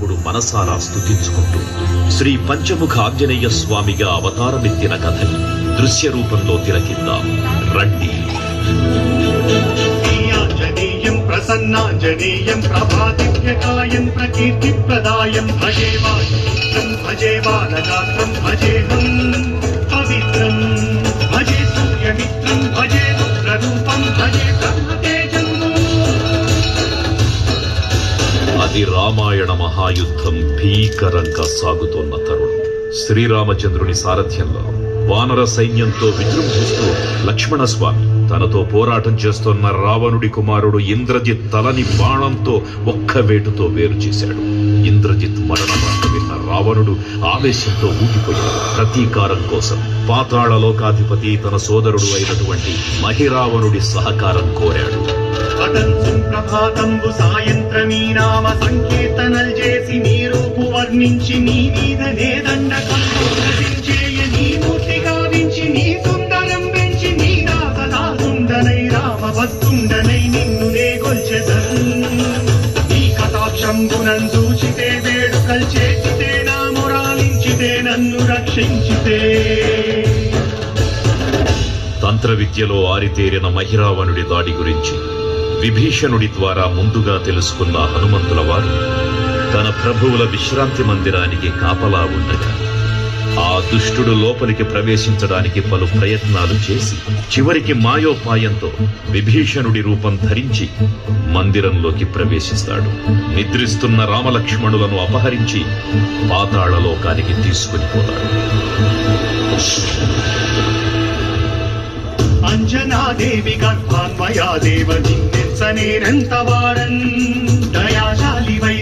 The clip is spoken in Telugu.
ఎల్లప్పుడూ మనసారా స్తుతించుకుంటూ శ్రీ పంచముఖ ఆంజనేయ స్వామిగా అవతారమెత్తిన కథని దృశ్య రూపంలో తిలకిద్దాం రండి. ప్రసన్నాంజనేయం ప్రభాదివ్యకాయం ప్రకీర్తిప్రదాయం భజే వాయుపుత్రం భజే బాలగాత్రం భజేహం పవిత్రం భజే సూర్యమిత్రం భజే రుద్రరూపం భజే బ్రహ్మతేజం. అది రామాయణ మహాయుద్ధం భీకరంగా సాగుతోన్న తరుణం. శ్రీరామచంద్రుని సారథ్యంలో వానర సైన్యంతో విజృంభిస్తూ లక్ష్మణస్వామి తనతో పోరాటం చేస్తున్న రావణుడి కుమారుడు ఇంద్రజిత్ తలని బాణంతో ఒక్క వేటుతో వేరు చేశాడు. ఇంద్రజిత్ మరణ వార్త విన్న రావణుడు ఆవేశంతో ఊగిపోయాడు. ప్రతీకారం కోసం పాతాళ లోకాధిపతి తన సోదరుడు అయినటువంటి మహిరావణుడి సహకారం కోరాడు. ప్రభాతంబు సాయంత్రమీ నామ సంకీర్తనల్ చేసి నీ రూపు వర్ణించి నీ మీద నేదండ కంచేయ నీ మూర్తి గావించి నీ సుందరం పెంచి నీ రాసదాసుండనై రామభక్తుండనై నిన్ను నే గొల్చెదన్. నీ కటాక్షంబునం చూచితే వేడుకల్ చేసితే నా మురాలించితే నన్ను రక్షించితే. తంత్ర విద్యలో ఆరితేరిన మహిరావణుడి దాడి గురించి విభీషణుడి ద్వారా ముందుగా తెలుసుకున్న హనుమంతుల వారు తన ప్రభువుల విశ్రాంతి మందిరానికి కాపలా ఉండగా ఆ దుష్టుడు లోపలికి ప్రవేశించడానికి పలు ప్రయత్నాలు చేసి చివరికి మాయోపాయంతో విభీషణుడి రూపం ధరించి మందిరంలోకి ప్రవేశిస్తాడు. నిద్రిస్తున్న రామలక్ష్మణులను అపహరించి పాతాళలోకానికి తీసుకుని పోతాడు. అంజనాదేవి గర్భాన్మయా దేవ నిన్నెచ్చనేనంత వాడన్ దయాశాలి వై